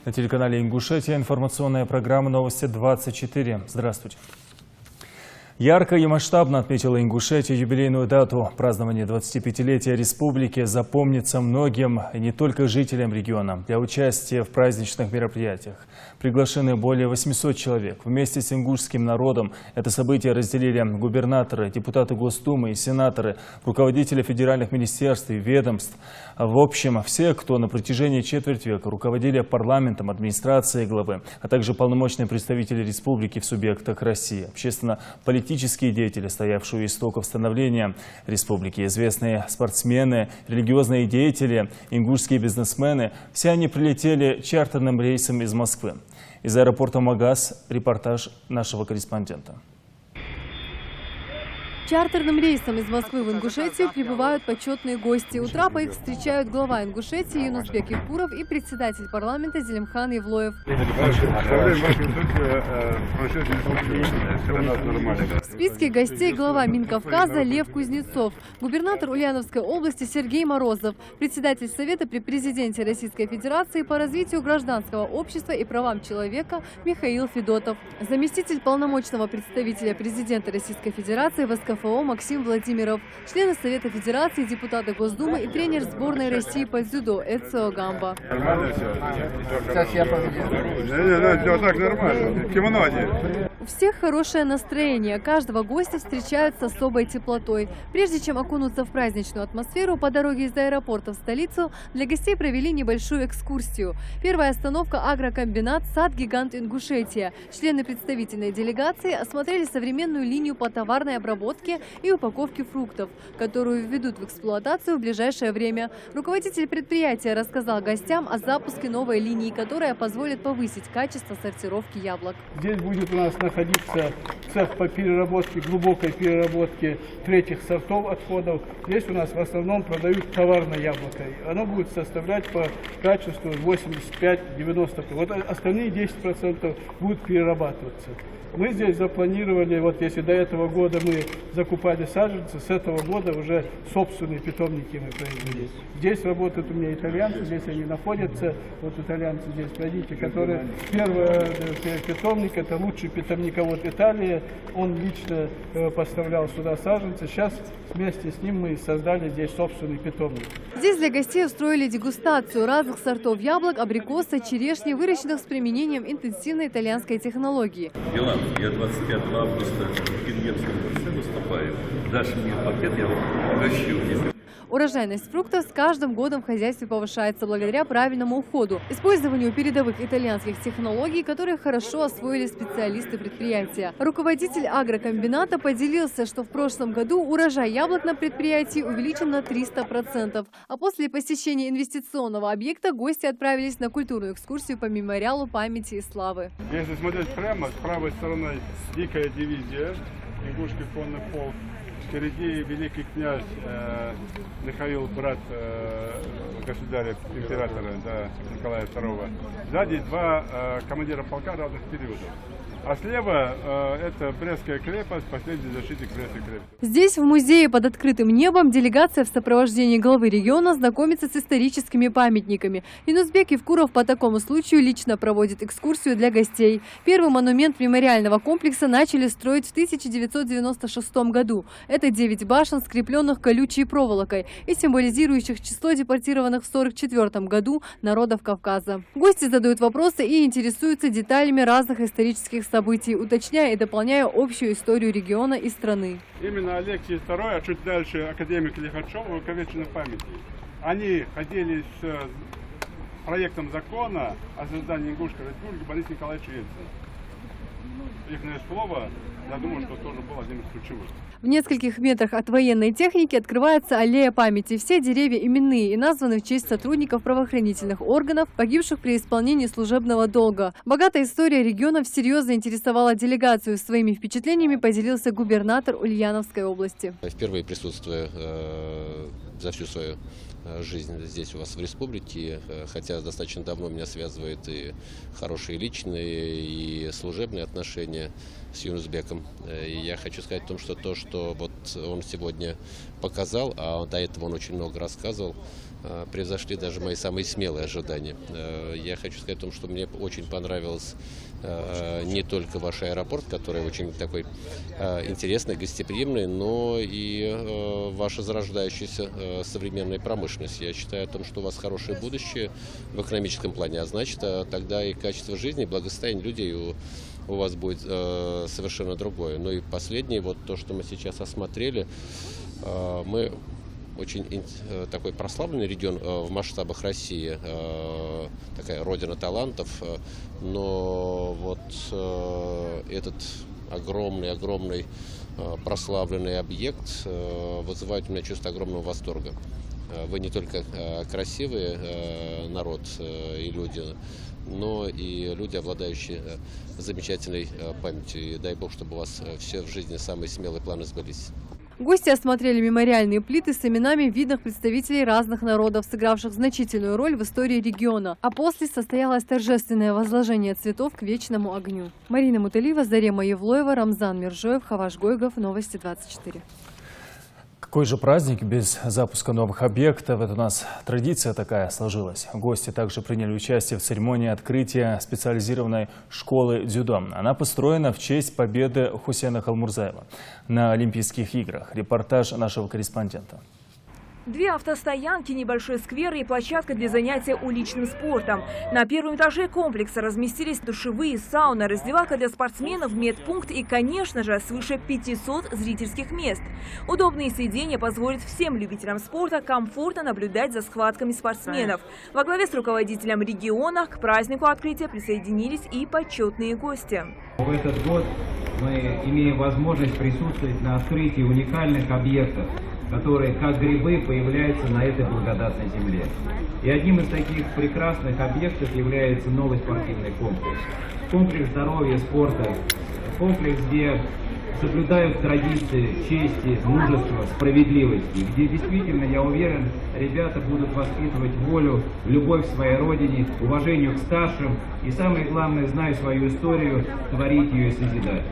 На телеканале «Ингушетия» информационная программа «Новости 24». Здравствуйте. Ярко и масштабно отметила Ингушетия юбилейную дату. Празднование 25-летия республики запомнится многим, и не только жителям региона. Для участия в праздничных мероприятиях приглашены более 800 человек. Вместе с ингушским народом это событие разделили губернаторы, депутаты Госдумы и сенаторы, руководители федеральных министерств и ведомств. В общем, все, кто на протяжении четверти века руководили парламентом, администрацией главы, а также полномочные представители республики в субъектах России, общественно-политические деятели, стоявшие у истоков становления республики, известные спортсмены, религиозные деятели, ингушские бизнесмены, все они прилетели чартерным рейсом из Москвы. Из аэропорта Магаз репортаж нашего корреспондента. Чартерным рейсом из Москвы в Ингушетию прибывают почетные гости. У трапа их встречают глава Ингушетии Юнусбек Евкуров и председатель парламента Зелимхан Евлоев. В списке гостей глава Минкавказа Лев Кузнецов, губернатор Ульяновской области Сергей Морозов, председатель Совета при президенте Российской Федерации по развитию гражданского общества и правам человека Михаил Федотов, заместитель полномочного представителя президента Российской Федерации в СКФО Максим Владимиров, члены Совета Федерации, депутаты Госдумы и тренер сборной России по дзюдо Эцио Гамба. У всех хорошее настроение. Каждого гостя встречают с особой теплотой. Прежде чем окунуться в праздничную атмосферу, по дороге из аэропорта в столицу для гостей провели небольшую экскурсию. Первая остановка – агрокомбинат «Сад-гигант Ингушетия». Члены представительной делегации осмотрели современную линию по товарной обработке и упаковке фруктов, которую введут в эксплуатацию в ближайшее время. Руководитель предприятия рассказал гостям о запуске новой линии, которая позволит повысить качество сортировки яблок. Здесь будет у нас находиться цех по переработке, глубокой переработке третьих сортов отходов. Здесь у нас в основном продают товарное яблоко. Оно будет составлять по качеству 85-90%. Вот остальные 10% будут перерабатываться. Мы здесь запланировали, вот если до этого года мы закупали саженцы, с этого года уже собственные питомники мы произвели. Здесь работают у меня итальянцы, здесь они находятся, вот итальянцы здесь, пройдите, которые первый питомник, это лучший питомниковод Италии, он лично поставлял сюда саженцы, сейчас вместе с ним мы создали здесь собственный питомник. Здесь для гостей устроили дегустацию разных сортов яблок, абрикоса, черешни, выращенных с применением интенсивной итальянской технологии. Я 25 августа в Пингемском дворце выступаю. Дашь мне пакет, я вам угощу. Урожайность фруктов с каждым годом в хозяйстве повышается благодаря правильному уходу, использованию передовых итальянских технологий, которые хорошо освоили специалисты предприятия. Руководитель агрокомбината поделился, что в прошлом году урожай яблок на предприятии увеличен на 300%. А после посещения инвестиционного объекта гости отправились на культурную экскурсию по мемориалу памяти и славы. Если смотреть прямо, с правой стороны дикая дивизия, ингушский конный полк. Впереди великий князь Михаил, брат государя, императора Николая II. Сзади два командира полка разных периодов. А слева это Брестская крепость, последний защитник Брестской крепости. Здесь, в музее под открытым небом, делегация в сопровождении главы региона знакомится с историческими памятниками. Юнусбек Евкуров по такому случаю лично проводит экскурсию для гостей. Первый монумент мемориального комплекса начали строить в 1996 году. Это 9 башен, скрепленных колючей проволокой и символизирующих число депортированных в 1944 году народов Кавказа. Гости задают вопросы и интересуются деталями разных исторических событий, уточняя и дополняя общую историю региона и страны. Именно Алексей II, а чуть дальше академик Лихачев, увековечены в памяти. Они ходили с проектом закона о создании Ингушской республики Бориса Николаевича Ельцина. Их слово, я думаю, что тоже был одним из ключевых. В нескольких метрах от военной техники открывается аллея памяти. Все деревья именные и названы в честь сотрудников правоохранительных органов, погибших при исполнении служебного долга. Богатая история региона всерьез заинтересовала делегацию. Своими впечатлениями поделился губернатор Ульяновской области. Впервые присутствую за всю свою жизнь здесь у вас в республике, хотя достаточно давно меня связывают и хорошие личные, и служебные отношения с Юнусбеком. И я хочу сказать о том, что то, что вот он сегодня показал, а до этого он очень много рассказывал, превзошли даже мои самые смелые ожидания. Я хочу сказать о том, что мне очень понравился не только ваш аэропорт, который очень такой интересный, гостеприимный, но и ваша зарождающаяся современная промышленность. Я считаю о том, что у вас хорошее будущее в экономическом плане, а значит, тогда и качество жизни, и благосостояние людей у вас будет совершенно другое. Ну и последнее, вот то, что мы сейчас осмотрели, мы очень такой прославленный регион в масштабах России, такая родина талантов, но вот этот огромный прославленный объект вызывает у меня чувство огромного восторга. Вы не только красивый народ и люди, но и люди, обладающие замечательной памятью. И дай Бог, чтобы у вас все в жизни самые смелые планы сбылись. Гости осмотрели мемориальные плиты с именами видных представителей разных народов, сыгравших значительную роль в истории региона. А после состоялось торжественное возложение цветов к вечному огню. Марина Муталиева, Зарема Евлоева, Рамзан Миржоев, Хаваш Гойгов, Новости 24. Какой же праздник без запуска новых объектов? Это у нас традиция такая сложилась. Гости также приняли участие в церемонии открытия специализированной школы дзюдо. Она построена в честь победы Хусейна Халмурзаева на Олимпийских играх. Репортаж нашего корреспондента. 2 автостоянки, небольшой сквер и площадка для занятия уличным спортом. На первом этаже комплекса разместились душевые, сауна, раздевалка для спортсменов, медпункт и, конечно же, свыше 500 зрительских мест. Удобные сиденья позволят всем любителям спорта комфортно наблюдать за схватками спортсменов. Во главе с руководителем региона к празднику открытия присоединились и почетные гости. В этот год мы имеем возможность присутствовать на открытии уникальных объектов, которые, как грибы, появляются на этой благодатной земле. И одним из таких прекрасных объектов является новый спортивный комплекс. Комплекс здоровья, спорта, комплекс, где соблюдают традиции, чести, мужества, справедливости, где действительно, я уверен, ребята будут воспитывать волю, любовь к своей родине, уважению к старшим и, самое главное, зная свою историю, творить ее и созидать.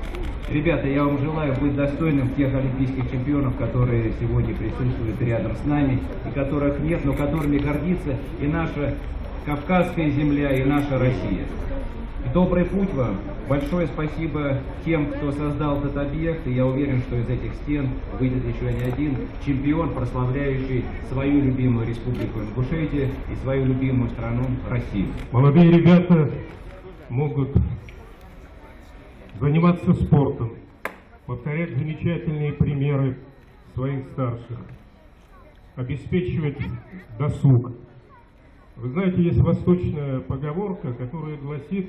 Ребята, я вам желаю быть достойным тех олимпийских чемпионов, которые сегодня присутствуют рядом с нами, и которых нет, но которыми гордится и наша Кавказская земля, и наша Россия. Добрый путь вам. Большое спасибо тем, кто создал этот объект, и я уверен, что из этих стен выйдет еще не один чемпион, прославляющий свою любимую республику Ингушетия и свою любимую страну Россию. Молодые ребята могут заниматься спортом, повторять замечательные примеры своих старших, обеспечивать досуг. Вы знаете, есть восточная поговорка, которая гласит: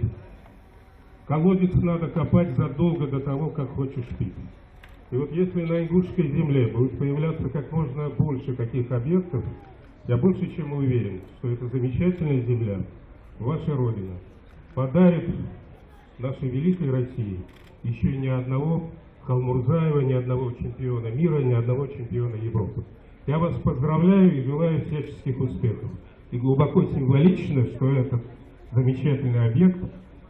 колодец надо копать задолго до того, как хочешь пить. И вот если на ингушской земле будет появляться как можно больше таких объектов, я больше чем уверен, что эта замечательная земля, ваша Родина, подарит нашей великой России еще ни одного Халмурзаева, ни одного чемпиона мира, ни одного чемпиона Европы. Я вас поздравляю и желаю всяческих успехов. И глубоко символично, что этот замечательный объект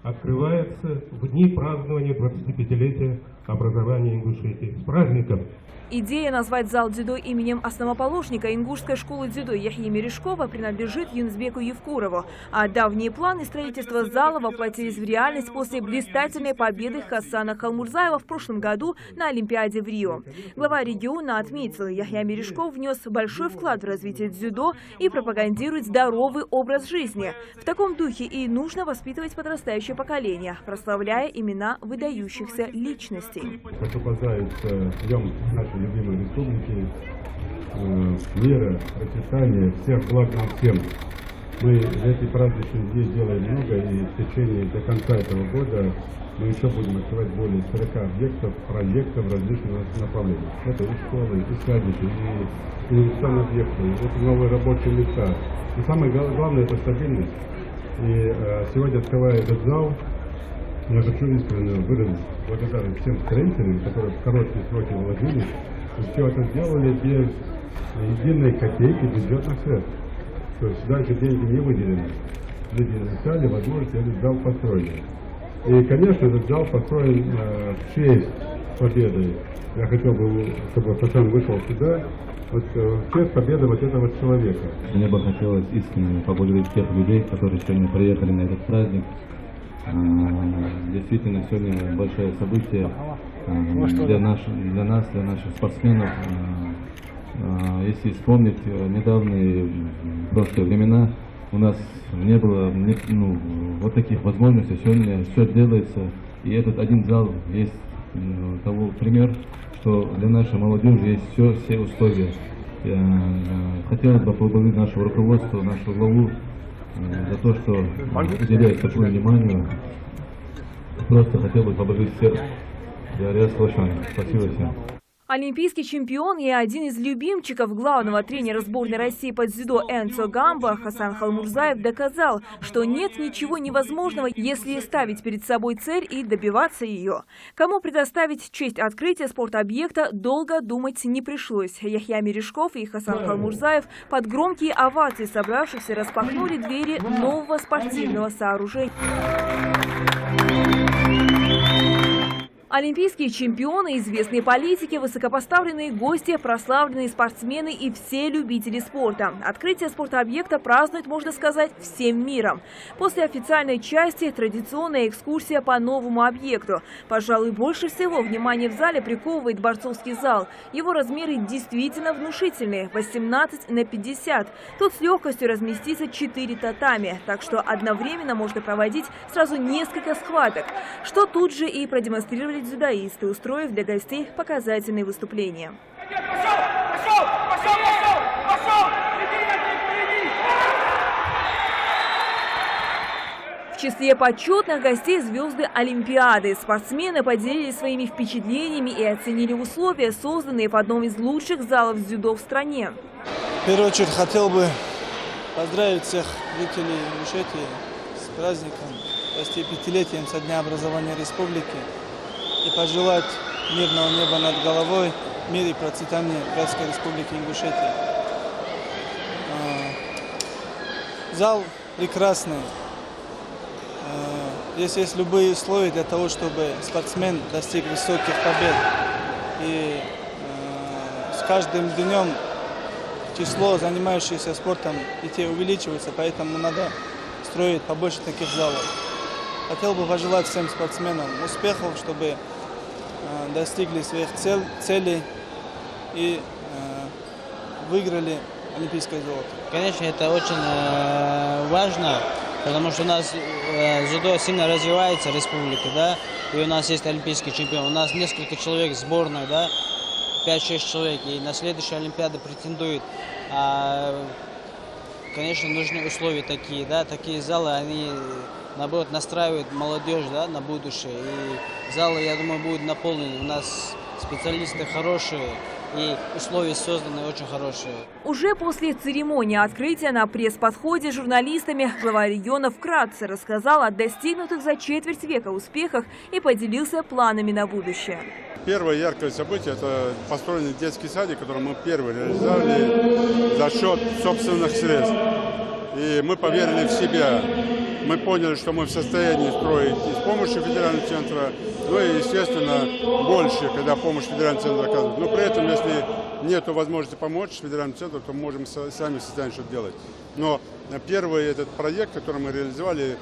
открывается в дни празднования 25-летия образования Ингушетии. С праздником! Идея назвать зал дзюдо именем основоположника ингушской школы дзюдо Яхьи Мережкова принадлежит Юнусбеку Евкурову, а давние планы строительства зала воплотились в реальность после блистательной победы Хасана Халмурзаева в прошлом году на Олимпиаде в Рио. Глава региона отметил, Яхья Мережков внес большой вклад в развитие дзюдо и пропагандирует здоровый образ жизни. В таком духе и нужно воспитывать подрастающее поколение, прославляя имена выдающихся личностей. Хочу поздравить с днем нашей любимой республики, мира, процветания, всех благ нам всем. Мы эти праздничные дни делаем много, и в течение до конца этого года мы еще будем открывать более 40 объектов, проектов различных направлений. Это и школы, и садики, и инвестиционные объекты, и это новые рабочие места. И самое главное – это стабильность. И сегодня, открывая этот зал, я хочу искренне выразить благодарность всем строителям, которые в короткие сроки вложились, и все это сделали без единой копейки бюджетных средств. То есть дальше деньги не выделены. Люди искали возможность этот зал построить. И, конечно, этот зал построен в честь победы. Я хотел бы, чтобы Хасан вышел сюда вот, в честь победы вот этого человека. Мне бы хотелось искренне поблагодарить тех людей, которые сегодня приехали на этот праздник. Действительно, сегодня большое событие для наших спортсменов. Если вспомнить недавние просто времена, у нас не было вот таких возможностей. Сегодня все делается, и этот один зал есть того пример, что для нашей молодежи есть все условия. Хотелось бы поблагодарить нашего руководства, нашего главу за то, что уделяет такое внимание. Просто хотел бы поблагодарить всех. Я Спасибо всем. Олимпийский чемпион и один из любимчиков главного тренера сборной России по дзюдо Энцо Гамба Хасан Халмурзаев доказал, что нет ничего невозможного, если ставить перед собой цель и добиваться ее. Кому предоставить честь открытия спортобъекта, долго думать не пришлось. Яхья Мережков и Хасан Халмурзаев под громкие овации собравшихся распахнули двери нового спортивного сооружения. Олимпийские чемпионы, известные политики, высокопоставленные гости, прославленные спортсмены и все любители спорта. Открытие спортобъекта празднуют, можно сказать, всем миром. После официальной части традиционная экскурсия по новому объекту. Пожалуй, больше всего внимание в зале приковывает борцовский зал. Его размеры действительно внушительные – 18 на 50. Тут с легкостью разместится 4 татами, так что одновременно можно проводить сразу несколько схваток, что тут же и продемонстрировали дзюдоисты, устроив для гостей показательные выступления. В числе почетных гостей звезды Олимпиады. Спортсмены поделились своими впечатлениями и оценили условия, созданные в одном из лучших залов дзюдо в стране. В первую очередь хотел бы поздравить всех жителей Ингушетии с праздником, 25-летием со дня образования республики. И пожелать мирного неба над головой, мир и процветания Братской Республики Ингушетия. Зал прекрасный. Здесь есть любые условия для того, чтобы спортсмен достиг высоких побед. И с каждым днем число занимающихся спортом детей увеличивается, поэтому надо строить побольше таких залов. Хотел бы пожелать всем спортсменам успехов, чтобы достигли своих целей и выиграли олимпийское золото. Конечно, это очень важно, потому что у нас дзюдо сильно развивается в республике, да, и у нас есть олимпийский чемпион. У нас несколько человек в сборной, да, 5-6 человек, и на следующую Олимпиаду претендуют. Конечно, нужны условия такие, да, такие залы, они наоборот настраивают молодежь, да, на будущее. И залы, я думаю, будут наполнены. У нас специалисты хорошие и условия созданы очень хорошие. Уже после церемонии открытия на пресс-подходе с журналистами глава региона вкратце рассказал о достигнутых за четверть века успехах и поделился планами на будущее. Первое яркое событие – это построенный детский садик, который мы первый реализовали за счет собственных средств. И мы поверили в себя. Мы поняли, что мы в состоянии строить и с помощью федерального центра, ну и, естественно, больше, когда помощь федерального центра оказывает. Но при этом, если нет возможности помочь федеральному центру, то мы можем сами в состоянии что-то делать. Но первый этот проект, который мы реализовали,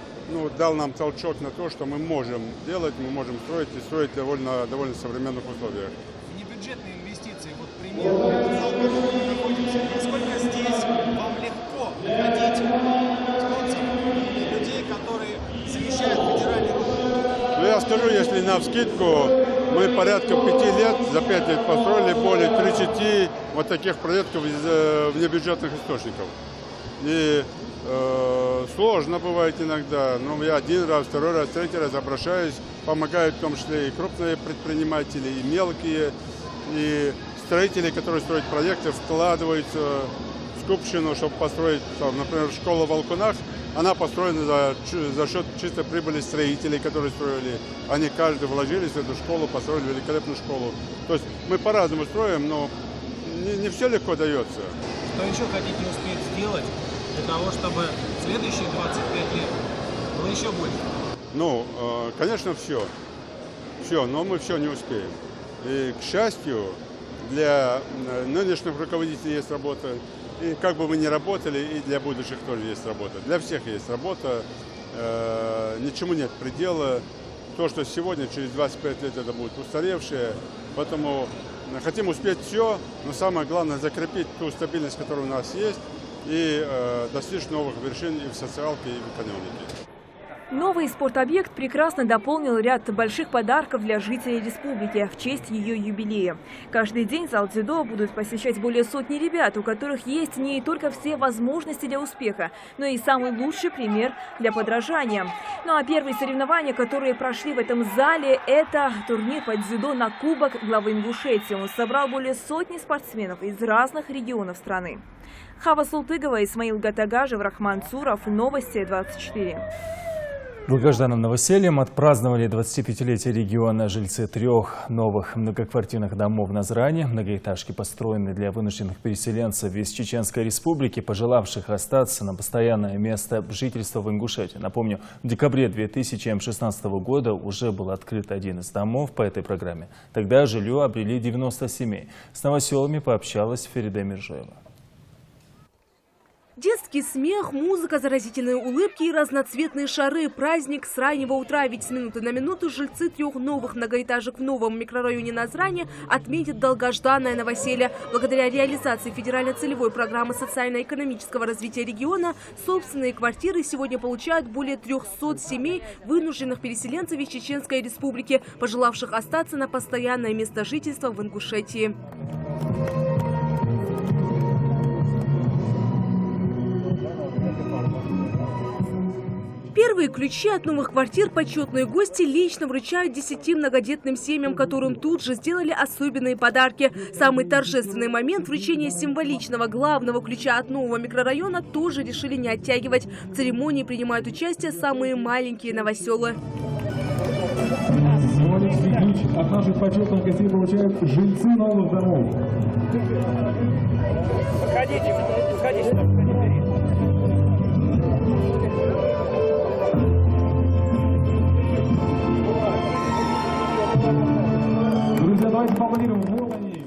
дал нам толчок на то, что мы можем делать, мы можем строить и строить в довольно современных условиях. Внебюджетные инвестиции, вот примерно, этот зал, в котором мы находимся, насколько здесь вам легко находить спонсоров, людей, которые замещают федеральный уровень? Я скажу, если навскидку, мы порядка 5 лет, за 5 лет построили более 30 вот таких проектов из внебюджетных источников. И сложно бывает иногда, но я один раз, второй раз, третий раз обращаюсь, помогают в том числе и крупные предприниматели, и мелкие, и строители, которые строят проекты, вкладываются в скупщину, чтобы построить, например, школу в Волкунах. Она построена за счет чистой прибыли строителей, которые строили. Они каждый вложились в эту школу, построили великолепную школу. То есть мы по-разному строим, но не все легко дается. Что еще хотите успеть сделать для того, чтобы следующие 25 лет было еще больше? Конечно, все. Все, но мы все не успеем. И, к счастью, для нынешних руководителей есть работа. И как бы вы ни работали, и для будущих тоже есть работа. Для всех есть работа. Ничему нет предела. То, что сегодня, через 25 лет это будет устаревшее. Поэтому хотим успеть все, но самое главное закрепить ту стабильность, которая у нас есть, и достичь новых вершин и в социалке, и в экономике. Новый спортобъект прекрасно дополнил ряд больших подарков для жителей республики в честь ее юбилея. Каждый день зал дзюдо будут посещать более сотни ребят, у которых есть не только все возможности для успеха, но и самый лучший пример для подражания. Ну а первые соревнования, которые прошли в этом зале, это турнир по дзюдо на Кубок главы Ингушетии. Он собрал более сотни спортсменов из разных регионов страны. Хава Султыгова, Исмаил Гатагажев, Рахман Цуров. Новости 24. Долгожданным новосельем отпраздновали 25-летие региона жильцы 3 новых многоквартирных домов в Назране. Многоэтажки построены для вынужденных переселенцев из Чеченской Республики, пожелавших остаться на постоянное место жительства в Ингушетии. Напомню, в декабре 2016 года уже был открыт один из домов по этой программе. Тогда жилье обрели 90 семей. С новоселами пообщалась Ферида Миржоева. Детский смех, музыка, заразительные улыбки и разноцветные шары. Праздник с раннего утра, ведь с минуты на минуту жильцы 3 новых многоэтажек в новом микрорайоне Назране отметят долгожданное новоселье. Благодаря реализации федеральной целевой программы социально-экономического развития региона собственные квартиры сегодня получают более 300 семей вынужденных переселенцев из Чеченской Республики, пожелавших остаться на постоянное место жительства в Ингушетии. Первые ключи от новых квартир почетные гости лично вручают 10 многодетным семьям, которым тут же сделали особенные подарки. Самый торжественный момент вручения символичного главного ключа от нового микрорайона тоже решили не оттягивать. В церемонии принимают участие самые маленькие новоселы. Символический ключ от наших почетных гостей получают жильцы новых домов. Подходите.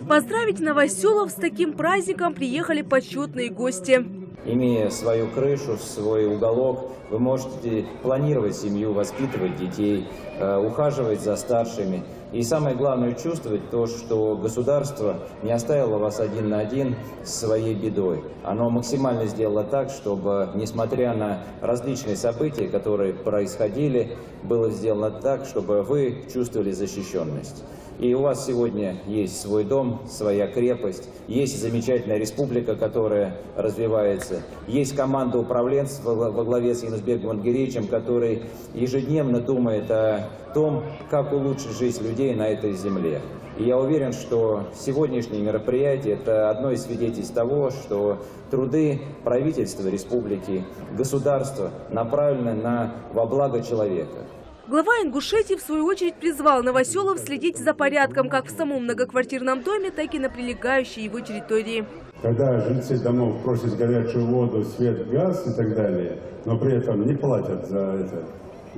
Поздравить новоселов с таким праздником приехали почетные гости. Имея свою крышу, свой уголок, вы можете планировать семью, воспитывать детей, ухаживать за старшими. И самое главное, чувствовать то, что государство не оставило вас один на один с своей бедой. Оно максимально сделало так, чтобы, несмотря на различные события, которые происходили, было сделано так, чтобы вы чувствовали защищенность. И у вас сегодня есть свой дом, своя крепость, есть замечательная республика, которая развивается, есть команда управленцев во главе с Юнусбеком Ангеревичем, который ежедневно думает о том, как улучшить жизнь людей на этой земле. И я уверен, что сегодняшнее мероприятие – это одно из свидетельств того, что труды правительства республики, государства направлены во благо человека. Глава Ингушетии, в свою очередь, призвал новоселов следить за порядком как в самом многоквартирном доме, так и на прилегающей его территории. Когда жильцы домов просят горячую воду, свет, газ и так далее, но при этом не платят за это,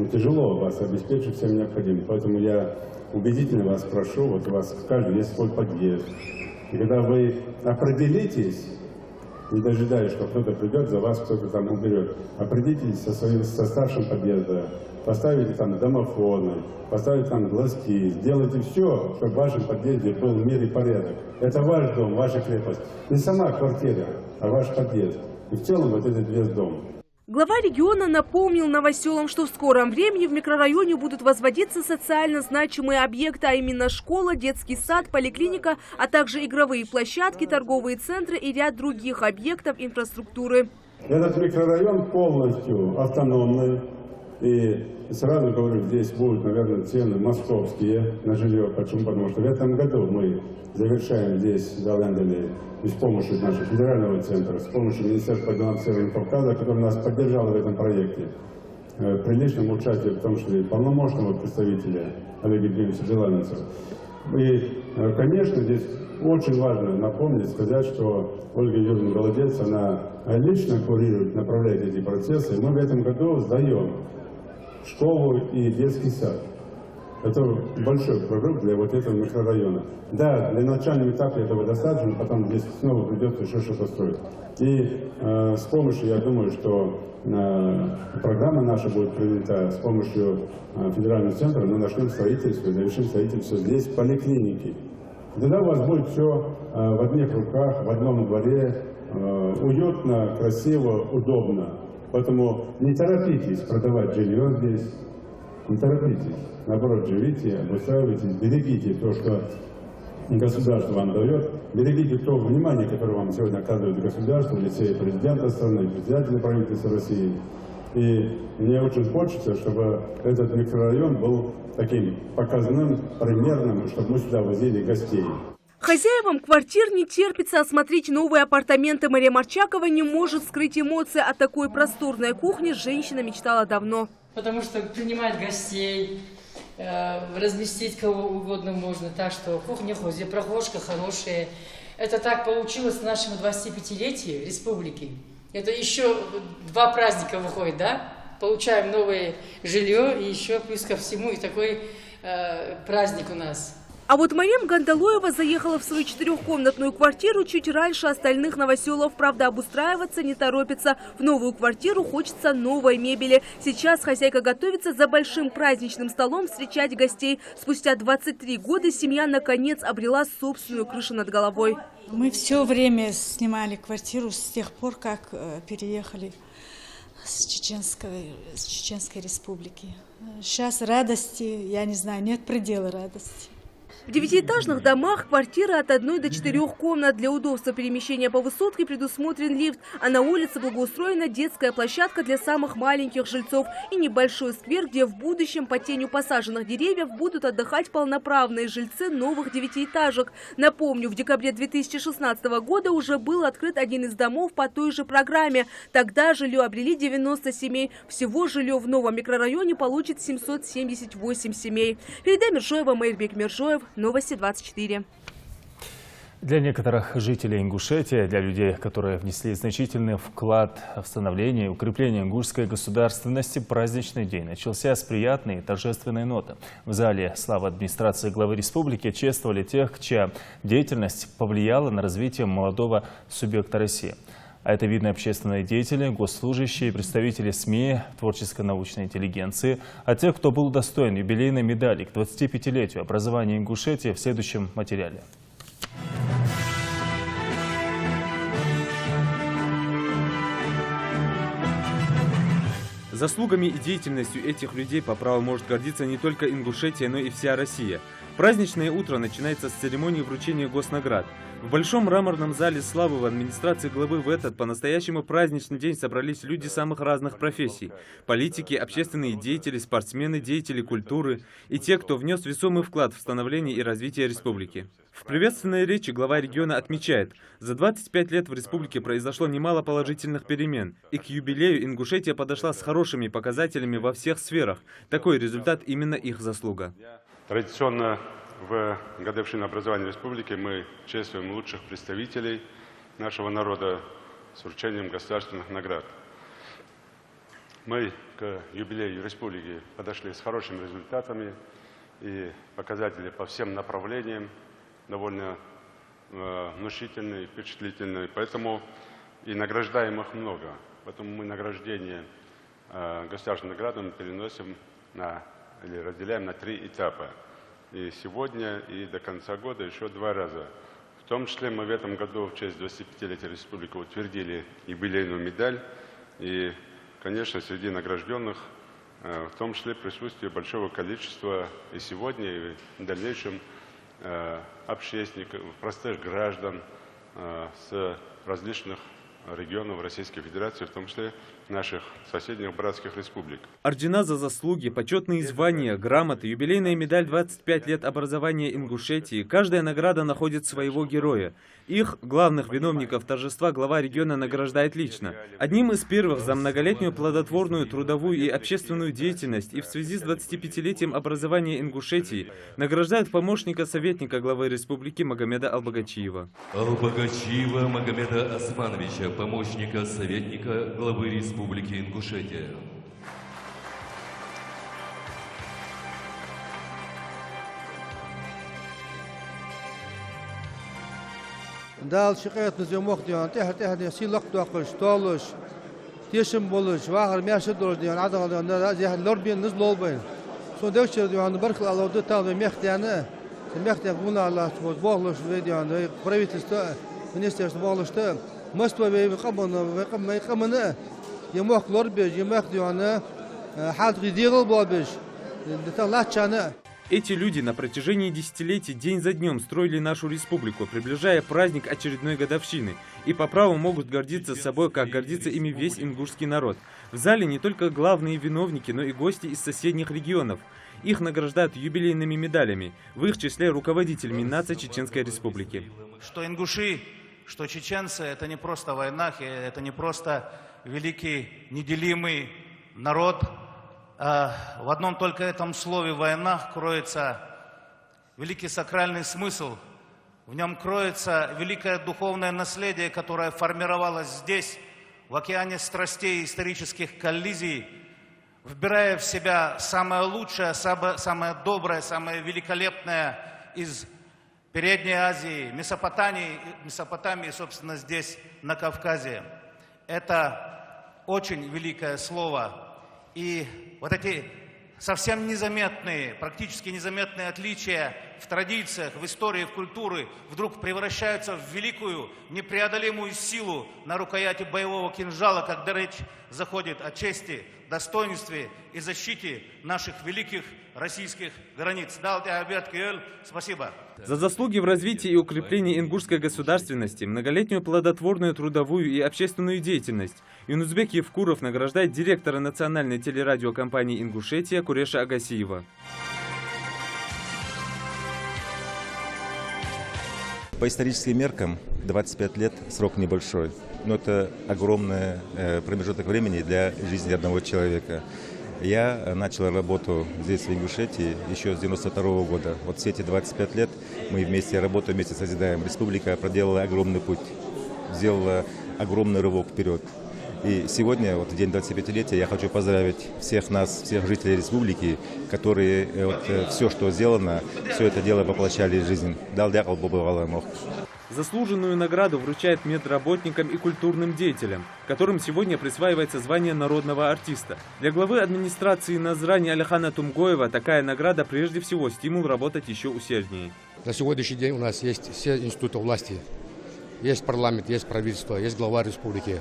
тяжело вас обеспечить всем необходимым. Поэтому я убедительно вас прошу, вот у вас каждый есть свой подъезд. И когда вы определитесь, не дожидаясь, что кто-то придет, за вас кто-то там уберет, определитесь со старшим подъезда, поставите там домофоны, поставите там глазки, сделайте все, чтобы в вашем подъезде был мир и порядок. Это ваш дом, ваша крепость. Не сама квартира, а ваш подъезд. И в целом вот этот весь дом. Глава региона напомнил новоселам, что в скором времени в микрорайоне будут возводиться социально значимые объекты, а именно школа, детский сад, поликлиника, а также игровые площадки, торговые центры и ряд других объектов инфраструктуры. Этот микрорайон полностью автономный. И сразу говорю, здесь будут, наверное, цены московские на жилье. Почему? Потому что в этом году мы завершаем здесь, в Галенделе, с помощью нашего федерального центра, с помощью Министерства по делам Северного Кавказа, который нас поддержал в этом проекте, при личном участии, в том числе и полномочного представителя Олега Евгеньевича Беланцева. И, конечно, здесь очень важно напомнить, сказать, что Ольга Юрьевна Голодец, она лично курирует, направляет эти процессы. Мы в этом году сдаем школу и детский сад. Это большой прорыв для вот этого микрорайона. Да, для начального этапа этого достаточно, потом здесь снова придется еще что-то строить. И с помощью, я думаю, что программа наша будет принята с помощью федерального центра, мы начнем строительство, завершим строительство здесь, поликлиники. Тогда у вас будет все в одних руках, в одном дворе, уютно, красиво, удобно. Поэтому не торопитесь продавать жилье здесь, не торопитесь. Наоборот, живите, обустраивайтесь, берегите то, что государство вам дает, берегите то внимание, которое вам сегодня оказывает государство, в лице президента страны, председателя правительства России. И мне очень хочется, чтобы этот микрорайон был таким показным, примерным, чтобы мы сюда возили гостей. Хозяевам квартир не терпится осмотреть новые апартаменты. Мария Марчакова не может скрыть эмоции. От такой просторной кухни женщина мечтала давно. Потому что принимать гостей, разместить кого угодно можно. Так что кухня, прохожка хорошая. Это так получилось в нашем 25-летии республики. Это еще 2 праздника выходит, да? Получаем новое жилье и еще плюс ко всему и такой праздник у нас. А вот Марем Гандалоева заехала в свою 4-комнатную квартиру чуть раньше остальных новоселов. Правда, обустраиваться не торопится. В новую квартиру хочется новой мебели. Сейчас хозяйка готовится за большим праздничным столом встречать гостей. Спустя 23 года семья наконец обрела собственную крышу над головой. Мы все время снимали квартиру с тех пор, как переехали с Чеченской республики. Сейчас радости, я не знаю, нет предела радости. В 9-этажных домах квартиры от 1 до 4 комнат. Для удобства перемещения по высотке предусмотрен лифт, а на улице благоустроена детская площадка для самых маленьких жильцов и небольшой сквер, где в будущем под тенью посаженных деревьев будут отдыхать полноправные жильцы новых 9-этажек. Напомню, в декабре 2016 года уже был открыт один из домов по той же программе. Тогда жилье обрели 90 семей. Всего жилье в новом микрорайоне получит 778 семей. Передай Мержоева, Мейрбек Мержоев. Новости 24. Для некоторых жителей Ингушетии, для людей, которые внесли значительный вклад в становление и укрепление ингушской государственности, праздничный день начался с приятной и торжественной ноты. В зале славы администрации главы республики чествовали тех, чья деятельность повлияла на развитие молодого субъекта России. А это видны общественные деятели, госслужащие, представители СМИ, творческо-научной интеллигенции. А те, кто был удостоен юбилейной медали к 25-летию образования Ингушетии, в следующем материале. Заслугами и деятельностью этих людей по праву может гордиться не только Ингушетия, но и вся Россия. Праздничное утро начинается с церемонии вручения госнаград. В большом мраморном зале славы в администрации главы в этот по-настоящему праздничный день собрались люди самых разных профессий. Политики, общественные деятели, спортсмены, деятели культуры и те, кто внес весомый вклад в становление и развитие республики. В приветственной речи глава региона отмечает, за 25 лет в республике произошло немало положительных перемен, и к юбилею Ингушетия подошла с хорошими показателями во всех сферах. Такой результат именно их заслуга. Традиционно в годовщину образования республики мы чествуем лучших представителей нашего народа с вручением государственных наград. Мы к юбилею республики подошли с хорошими результатами, и показатели по всем направлениям довольно внушительные, впечатлительные, поэтому и награждаемых много. Поэтому мы награждение государственными наградами переносим или разделяем на 3 этапа. И сегодня, и до конца года еще 2 раза. В том числе мы в этом году в честь 25-летия республики утвердили юбилейную медаль. И, конечно, среди награжденных в том числе присутствие большого количества и сегодня, и в дальнейшем общественников, простых граждан с различных регионов Российской Федерации, в том числе наших соседних братских республик. Ордена за заслуги, почетные звания, грамоты, юбилейная медаль 25 лет образования Ингушетии. Каждая награда находит своего героя. Их, главных виновников торжества, глава региона награждает лично. Одним из первых за многолетнюю плодотворную трудовую и общественную деятельность и в связи с 25-летием образования Ингушетии награждает помощника советника главы республики Магомеда Албагачиева. Албагачиева Магомеда Османовича, помощника советника главы республики Ингушетия. Dal şikayet nizamok diyor. Tehne silak dokuz, toluş, teşim buluş, vahar meşe doğru diyor. Adam diyor. Zeh lorbiyen niz lolbayın. Son devşer diyor. Barkıl Allah'u tabi mehtiyane. Mehtiyane bunu Allah çoğuz. Bağlış ve diyor. Pravительство, Министерство bağlıştı. Moskva ve kamını yemek lorbiyen yemek diyor. Halt gidiyor bağlış. Detaylar Эти люди на протяжении десятилетий день за днем строили нашу республику, приближая праздник очередной годовщины, и по праву могут гордиться собой, как гордится ими весь ингушский народ. В зале не только главные виновники, но и гости из соседних регионов. Их награждают юбилейными медалями, в их числе руководитель Миннаца Чеченской Республики. Что ингуши, что чеченцы — это не просто война, это не просто великий неделимый народ. В одном только этом слове «война» кроется великий сакральный смысл. В нем кроется великое духовное наследие, которое формировалось здесь, в океане страстей и исторических коллизий, вбирая в себя самое лучшее, самое доброе, самое великолепное из Передней Азии, Месопотамии, собственно, здесь, на Кавказе. Это очень великое слово. И вот эти совсем незаметные, практически незаметные отличия в традициях, в истории, в культуре вдруг превращаются в великую, непреодолимую силу на рукояти боевого кинжала, когда речь заходит о чести, достоинстве и защите наших великих российских границ. Спасибо. За заслуги в развитии и укреплении ингушской государственности, многолетнюю плодотворную трудовую и общественную деятельность Юнузбек Евкуров награждает директора национальной телерадиокомпании «Ингушетия» Куреша Агасиева. По историческим меркам 25 лет срок небольшой, но это огромный промежуток времени для жизни одного человека. Я начал работу здесь, в Ингушетии, еще с 92 года. Вот все эти 25 лет мы вместе работаем, вместе созидаем. Республика проделала огромный путь, сделала огромный рывок вперед. И сегодня, вот в день 25-летия, я хочу поздравить всех нас, всех жителей республики, которые все, что сделано, все это дело воплощали в жизнь. Заслуженную награду вручают медработникам и культурным деятелям, которым сегодня присваивается звание народного артиста. Для главы администрации Назрани Алихана Тумгоева такая награда прежде всего стимул работать еще усерднее. На сегодняшний день у нас есть все институты власти. Есть парламент, есть правительство, есть глава республики.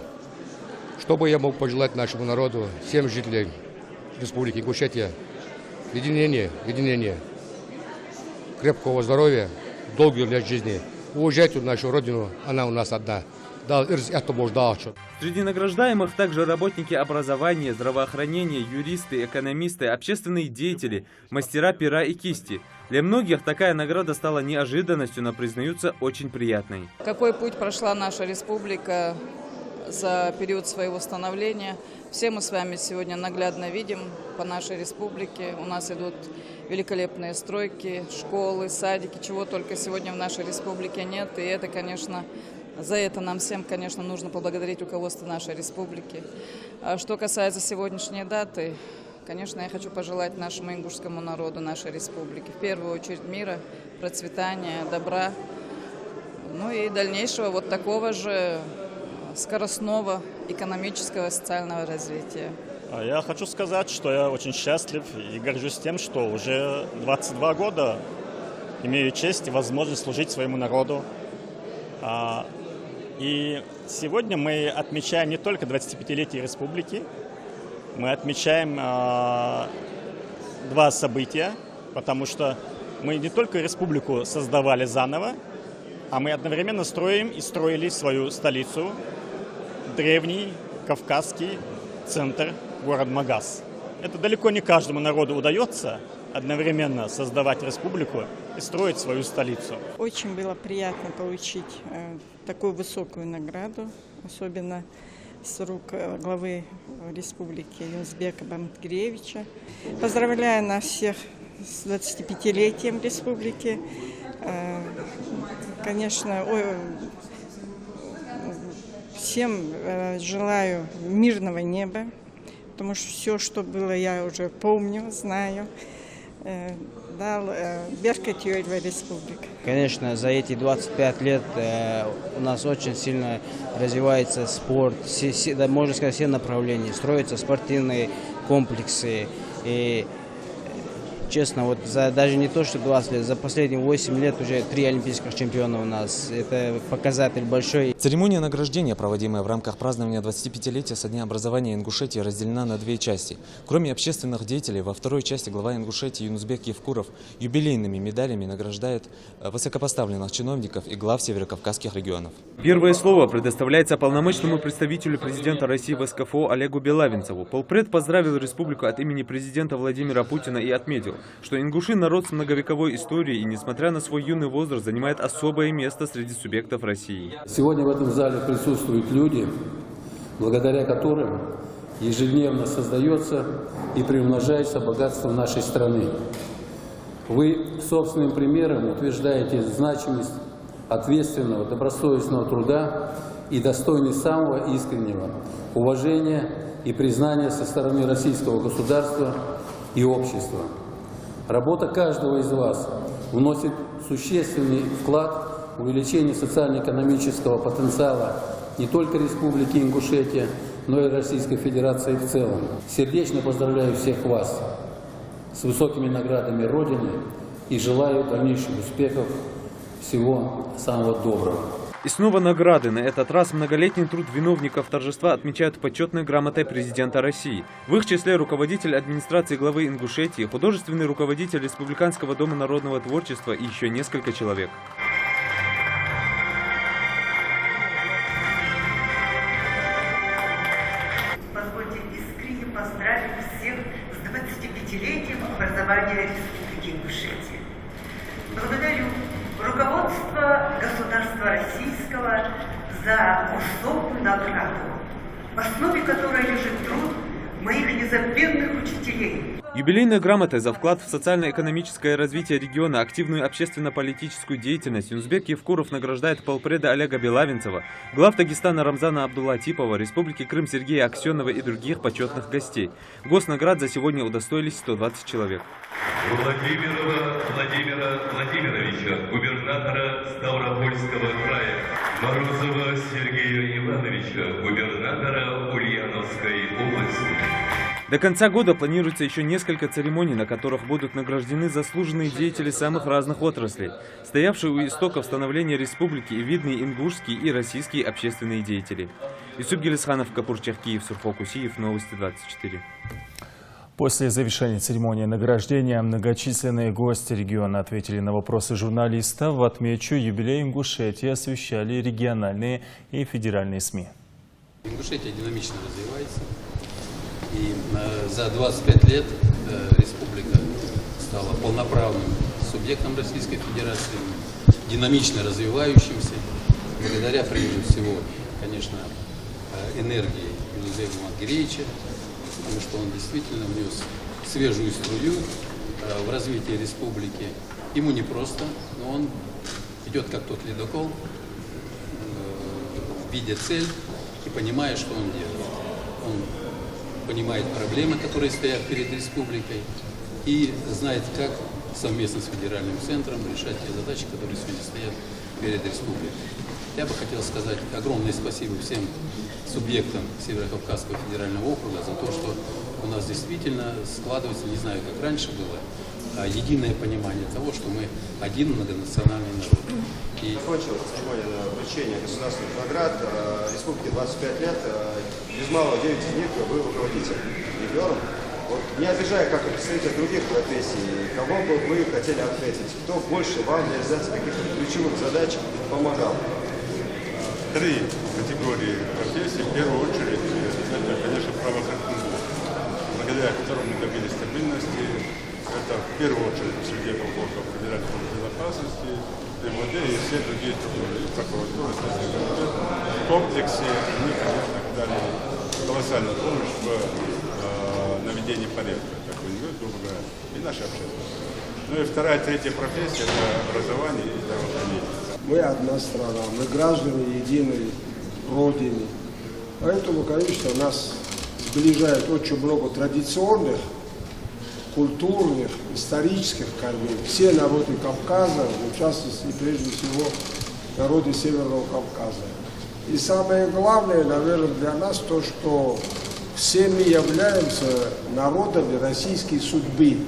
Что бы я мог пожелать нашему народу, всем жителям республики Ингушетия? Единение, крепкого здоровья, долгих лет жизни. Уважайте нашу родину, она у нас одна. Среди награждаемых также работники образования, здравоохранения, юристы, экономисты, общественные деятели, мастера пера и кисти. Для многих такая награда стала неожиданностью, но признаются очень приятной. Какой путь прошла наша республика за период своего становления. Все мы с вами сегодня наглядно видим по нашей республике. У нас идут великолепные стройки, школы, садики, чего только сегодня в нашей республике нет. И это, конечно, за это нам всем, конечно, нужно поблагодарить руководство нашей республики. А что касается сегодняшней даты, конечно, я хочу пожелать нашему ингушскому народу, нашей республики, в первую очередь мира, процветания, добра, ну и дальнейшего вот такого же скоростного экономического, социального развития. Я хочу сказать, что я очень счастлив и горжусь тем, что уже 22 года имею честь и возможность служить своему народу. И сегодня мы отмечаем не только 25-летие республики, мы отмечаем два события, потому что мы не только республику создавали заново, а мы одновременно строим и строили свою столицу, древний кавказский центр, город Магас. Это далеко не каждому народу удается одновременно создавать республику и строить свою столицу. Очень было приятно получить такую высокую награду, особенно с рук главы республики Юнузбека Бамтгиревича. Поздравляю нас всех с 25-летием республики. Конечно, всем желаю мирного неба, потому что все, что было, я уже помню, знаю. дал Бешкетиёвая республика. Конечно, за эти 25 лет у нас очень сильно развивается спорт, можно сказать, все направления. Строятся спортивные комплексы. И, честно, вот даже не то, что 20 лет, за последние 8 лет уже 3 олимпийских чемпиона у нас. Это показатель большой. Церемония награждения, проводимая в рамках празднования 25-летия со дня образования Ингушетии, разделена на две части. Кроме общественных деятелей, во второй части глава Ингушетии Юнусбек Евкуров юбилейными медалями награждает высокопоставленных чиновников и глав северокавказских регионов. Первое слово предоставляется полномочному представителю президента России в СКФО Олегу Белавинцеву. Полпред поздравил республику от имени президента Владимира Путина и отметил, что ингуши народ с многовековой историей и, несмотря на свой юный возраст, занимает особое место среди субъектов России. Сегодня в этом зале присутствуют люди, благодаря которым ежедневно создается и приумножается богатство нашей страны. Вы собственным примером утверждаете значимость ответственного, добросовестного труда и достойность самого искреннего уважения и признания со стороны российского государства и общества. Работа каждого из вас вносит существенный вклад в увеличение социально-экономического потенциала не только Республики Ингушетия, но и Российской Федерации в целом. Сердечно поздравляю всех вас с высокими наградами Родины и желаю дальнейших успехов, всего самого доброго. И снова награды. На этот раз многолетний труд виновников торжества отмечают почетной грамотой президента России. В их числе руководитель администрации главы Ингушетии, художественный руководитель Республиканского дома народного творчества и еще несколько человек. Позвольте искренне поздравить всех с 25-летием образования Республики Ингушетия. Благодарю руководство государства российского за высокую награду, в основе которой лежит труд моих незабвенных учителей. Юбилейной грамотой за вклад в социально-экономическое развитие региона, активную общественно-политическую деятельность Юнусбек Евкуров награждает полпреда Олега Белавинцева, глав Дагестана Рамзана Абдуллатипова, Республики Крым Сергея Аксенова и других почетных гостей. Госнаград за сегодня удостоились 120 человек. Владимирова Владимира Владимировича, губернатора Ставропольского края. Морозова Сергея Ивановича, губернатора Ульяновской области. До конца года планируется еще несколько церемоний, на которых будут награждены заслуженные деятели самых разных отраслей, стоявшие у истоков становления республики и видные ингушские и российские общественные деятели. Юсуп Гелисханов, Капур Чахкиев, Сурхо Кусиев, Новости 24. После завершения церемонии награждения многочисленные гости региона ответили на вопросы журналистов. В отмечу, юбилей Ингушетии освещали региональные и федеральные СМИ. Ингушетия динамично развивается. И за 25 лет республика стала полноправным субъектом Российской Федерации, динамично развивающимся, благодаря, прежде всего, конечно, энергии Юнусбека Мангереевича, потому что он действительно внес свежую струю в развитие республики. Ему непросто, но он идет как тот ледокол, видя цель и понимая, что он делает. Он понимает проблемы, которые стоят перед республикой, и знает, как совместно с федеральным центром решать те задачи, которые сегодня стоят перед республикой. Я бы хотел сказать огромное спасибо всем субъектам Северокавказского федерального округа за то, что у нас действительно складывается, не знаю, как раньше было, единое понимание того, что мы один многонациональный народ. И закончилась церемония вручения государственных наград. Республике 25 лет, без малого 9 из них был руководитель регионом. Вот, не обижая как представитель других профессий, кого бы вы хотели отметить, кто больше вам в реализации каких-то ключевых задач помогал? Три категории профессий. В первую очередь, это, конечно, правоохранительный блок, благодаря которому мы добились стабильности. Это в первую очередь среди блоков Федеральной безопасности, МВД и все другие структуры, и прокуратура, в комплексе они, конечно, дали колоссальную помощь в наведении порядка, как вы говорите, грубо говоря, и наша общественность. Ну и вторая, третья профессия – это образование и здравоохранение. Мы одна страна, мы граждане единой Родины. Поэтому, конечно, нас сближает очень много традиционных культурных, исторических корней. Все народы Кавказа, в частности, и прежде всего, народы Северного Кавказа. И самое главное, наверное, для нас то, что все мы являемся народами российской судьбы.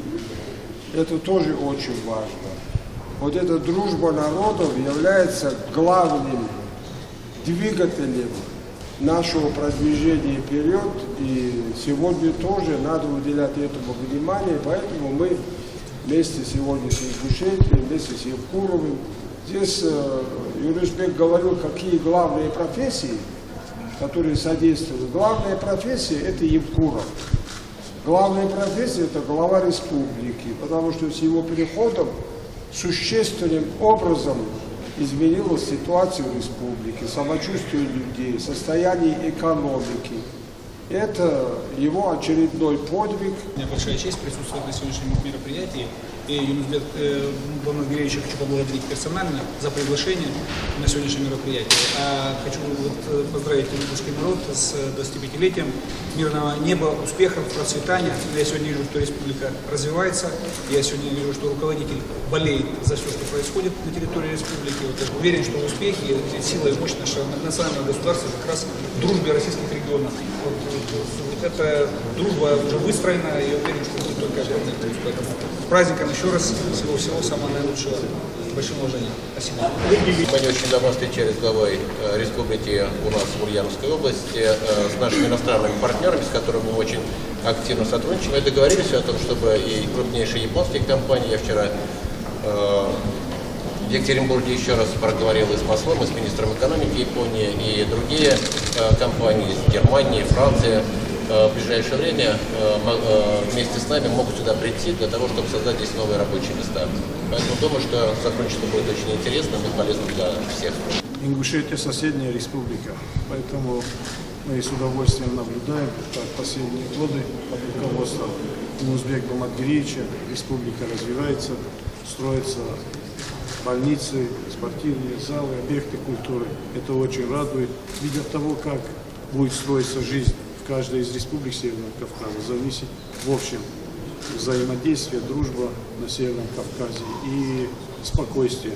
Это тоже очень важно. Вот эта дружба народов является главным двигателем нашего продвижения вперед. И сегодня тоже надо уделять этому внимание. Поэтому мы вместе сегодня с Ингушетией, вместе с Евкуровым. Здесь Юришбек говорил, какие главные профессии, которые содействуют. Главная профессия – это Евкуров. Главная профессия – это глава республики, потому что с его переходом существенным образом изменилась ситуация в республике, самочувствие людей, состояние экономики. Это его очередной подвиг. У меня большая честь присутствовать на сегодняшнем мероприятии. И Юнусбек Бамангиревича хочу поблагодарить персонально за приглашение на сегодняшнее мероприятие. Хочу поздравить ингушский народ с 25-летием мирного неба, успехов, процветания. Я сегодня вижу, что республика развивается. Я сегодня вижу, что руководитель болеет за все, что происходит на территории республики. Я уверен, что успехи и сила и мощь нашего национального государства как раз в дружбе российских регионов. Эта дружба уже выстроена, и я уверен, что будет только огромный плюс. Поэтому с праздником еще раз, всего самого наилучшего. С большим уважением. Спасибо. Мы не очень давно встречались с главой республики у нас в Ульяновской области, с нашими иностранными партнерами, с которыми мы очень активно сотрудничаем, и договорились о том, чтобы и крупнейшие японские компании, я вчера в Екатеринбурге еще раз проговорил и с послом, и с министром экономики Японии, и другие компании из Германии, Франции, в ближайшее время вместе с нами могут сюда прийти для того, чтобы создать здесь новые рабочие места. Поэтому думаю, что сотрудничество будет очень интересным и полезным для всех. Ингушетия соседняя республика, поэтому мы с удовольствием наблюдаем, как последние годы под руководством Юнусбека Бамангиревича республика развивается, строятся больницы, спортивные залы, объекты культуры. Это очень радует. Видя того, как будет строиться жизнь в каждой из республик Северного Кавказа, зависит в общем взаимодействие, дружба на Северном Кавказе и спокойствие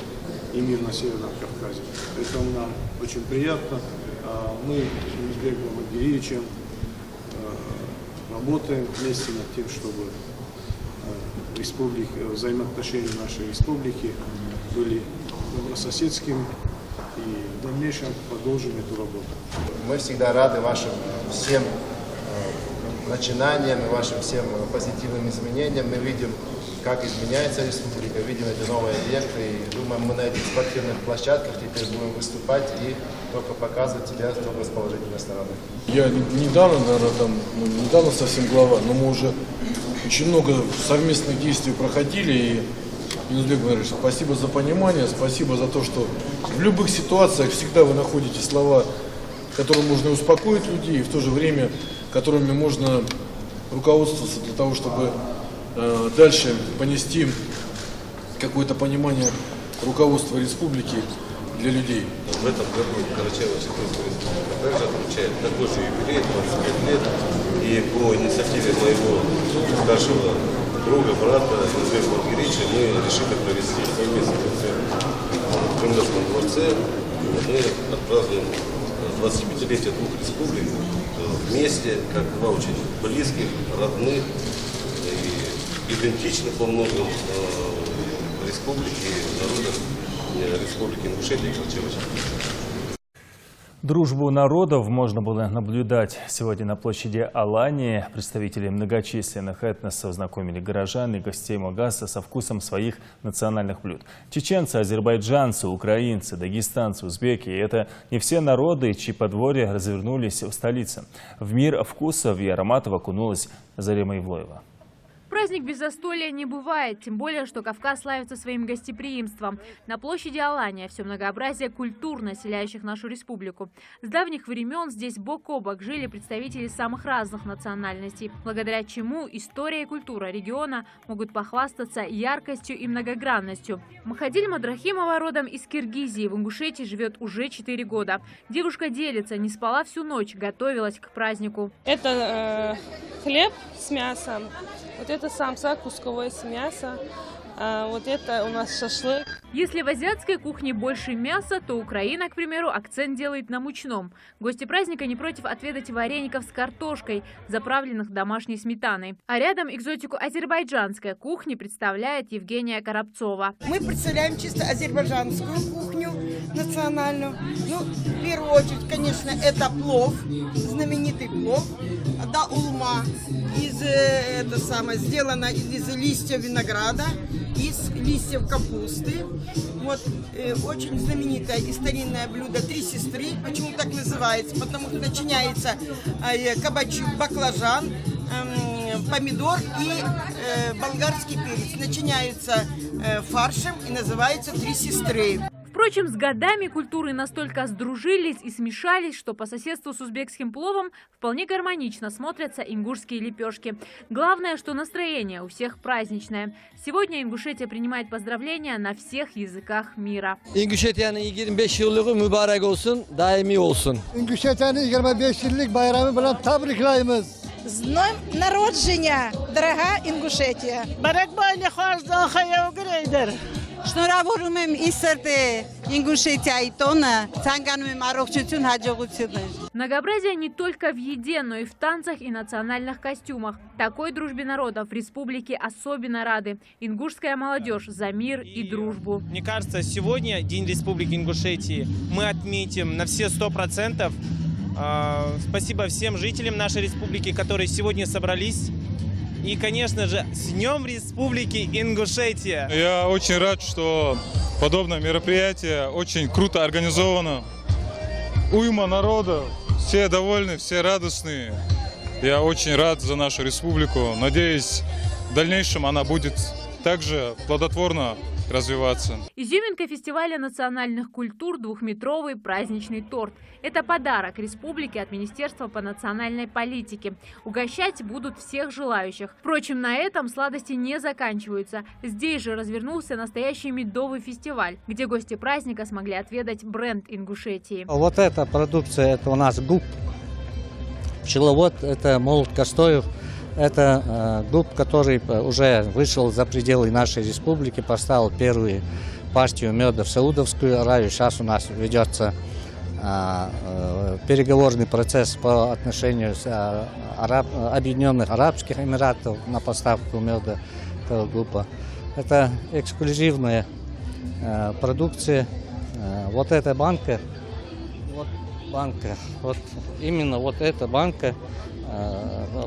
и мир на Северном Кавказе. Поэтому нам очень приятно. Мы с Юнусбеком Бамангиревичем работаем вместе над тем, чтобы взаимоотношения нашей республики были добрососедскими, и в дальнейшем продолжим эту работу. Мы всегда рады вашим всем начинаниям и вашим всем позитивным изменениям. Мы видим, как изменяется республика, видим эти новые объекты, и думаем, мы на этих спортивных площадках теперь будем выступать и только показывать себя только с положительной стороны. Я недавно, наверное, недавно совсем глава, но мы уже очень много совместных действий проходили, и Юнусбек Бамангирович, спасибо за понимание, спасибо за то, что в любых ситуациях всегда вы находите слова, которыми можно успокоить людей, и в то же время, которыми можно руководствоваться для того, чтобы дальше понести какое-то понимание руководства республики для людей. В этом году Карачаево-Черкесская республика также отмечает такой же юбилей, 25 лет, и по инициативе моего старшего друга, брата Юнусбека Бамангировича мы решили провести совместный концерт в Кремлевском дворце. Мы отпразднуем 25-летие двух республик вместе, как два очень близких, родных и идентичных по многим республики, народов Республики Ингушетия и Карачаево-Черкесия. Дружбу народов можно было наблюдать сегодня на площади Алании. Представители многочисленных этносов знакомили горожан и гостей Магаса со вкусом своих национальных блюд. Чеченцы, азербайджанцы, украинцы, дагестанцы, узбеки – это не все народы, чьи подворья развернулись в столице. В мир вкусов и ароматов окунулась Зарема Ивлоева. Праздник без застолья не бывает, тем более, что Кавказ славится своим гостеприимством. На площади Алания все многообразие культур, населяющих нашу республику. С давних времен здесь бок о бок жили представители самых разных национальностей, благодаря чему история и культура региона могут похвастаться яркостью и многогранностью. Махадиль Мадрахимова родом из Киргизии, в Ингушетии живет уже 4 года. Девушка делится, не спала всю ночь, готовилась к празднику. Это хлеб с мясом. Вот это самса кусковое с мяса. Вот это у нас шашлык. Если в азиатской кухне больше мяса, то Украина, к примеру, акцент делает на мучном. Гости праздника не против отведать вареников с картошкой, заправленных домашней сметаной. А рядом экзотику азербайджанской кухни представляет Евгения Коробцова. Мы представляем чисто азербайджанскую кухню национальную. Ну, в первую очередь, конечно, это плов, знаменитый плов, да, улма, сделано из листьев винограда, из листьев капусты. Вот очень знаменитое и старинное блюдо «Три сестры». Почему так называется? Потому что начиняется кабачок, баклажан, помидор и болгарский перец. Начиняется фаршем и называется «Три сестры». Впрочем, с годами культуры настолько сдружились и смешались, что по соседству с узбекским пловом вполне гармонично смотрятся ингушские лепешки. Главное, что настроение у всех праздничное. Сегодня Ингушетия принимает поздравления на всех языках мира. İnguşetiyanın 25 yıllığı mübarek olsun, daimi olsun. İnguşetiyanın 25 yıllık bayramı bilen tebriklayımız. С днем народження, дорога Інгушетія! Շնորհավորում եմ ի սրտե Ինգուշետիայի տոնը, ցանկանում եմ առողջություն, հաջողություն։ Многообразие не только в еде, но и в танцах и национальных костюмах. Такой дружбе народов в республике особенно рады. Ингушская молодежь за мир и дружбу. Мне кажется, сегодня День Республики Ингушетии мы отметим на все 100%. Спасибо всем жителям нашей республики, которые сегодня собрались. И, конечно же, с Днем Республики Ингушетия! Я очень рад, что подобное мероприятие очень круто организовано. Уйма народа, все довольны, все радостные. Я очень рад за нашу республику. Надеюсь, в дальнейшем она будет также плодотворно развиваться. Изюминка фестиваля национальных культур – двухметровый праздничный торт. Это подарок республике от Министерства по национальной политике. Угощать будут всех желающих. Впрочем, на этом сладости не заканчиваются. Здесь же развернулся настоящий медовый фестиваль, где гости праздника смогли отведать бренд Ингушетии. Вот эта продукция – это у нас губ. Пчеловод – это Молот Костоев. Это губ, который уже вышел за пределы нашей республики, поставил первую партию меда в Саудовскую Аравию. Сейчас у нас ведется переговорный процесс по отношению с Объединенных Арабских Эмиратов на поставку меда этого губа. Это эксклюзивная продукция. Вот эта банка, вот именно вот эта банка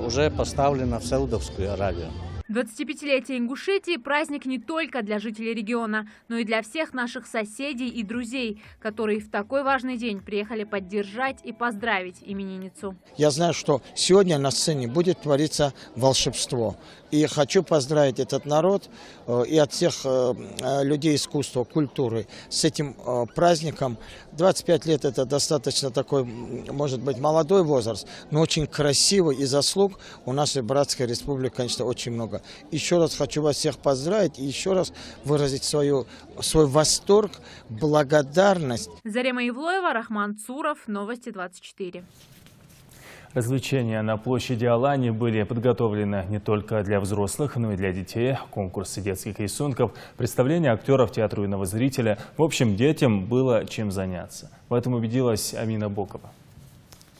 уже поставлена в Саудовскую Аравию. 25-летие Ингушетии – праздник не только для жителей региона, но и для всех наших соседей и друзей, которые в такой важный день приехали поддержать и поздравить именинницу. Я знаю, что сегодня на сцене будет твориться волшебство. И хочу поздравить этот народ и от всех людей искусства, культуры с этим праздником. 25 лет – это достаточно такой, может быть, молодой возраст, но очень красивый, и заслуг у нашей братской республики, конечно, очень много. Еще раз хочу вас всех поздравить и еще раз выразить свой восторг, благодарность. Зарема Ивлоева, Рахман Цуров, Новости 24. Развлечения на площади Алани были подготовлены не только для взрослых, но и для детей. Конкурсы детских рисунков, представления актеров театра юного зрителя. В общем, детям было чем заняться. В этом убедилась Амина Бокова.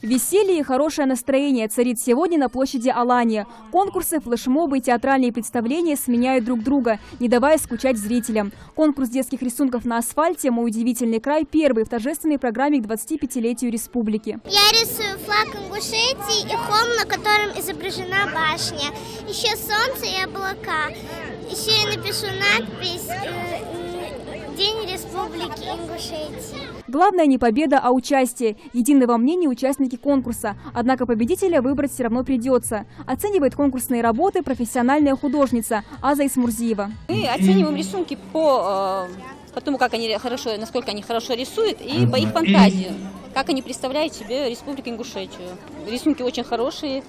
Веселье и хорошее настроение царит сегодня на площади Алани. Конкурсы, флешмобы и театральные представления сменяют друг друга, не давая скучать зрителям. Конкурс детских рисунков на асфальте «Мой удивительный край» первый в торжественной программе к 25-летию республики. Я рисую флаг Ингушетии и холм, на котором изображена башня. Еще солнце и облака. Еще я напишу надпись «День Республики Ингушетии». Главное не победа, а участие. Едины во мнении участники конкурса. Однако победителя выбрать все равно придется. Оценивает конкурсные работы профессиональная художница Аза Исмурзиева. Мы оцениваем рисунки по тому, насколько они хорошо рисуют, и по их фантазии, как они представляют себе Республику Ингушетию. Рисунки очень хорошие,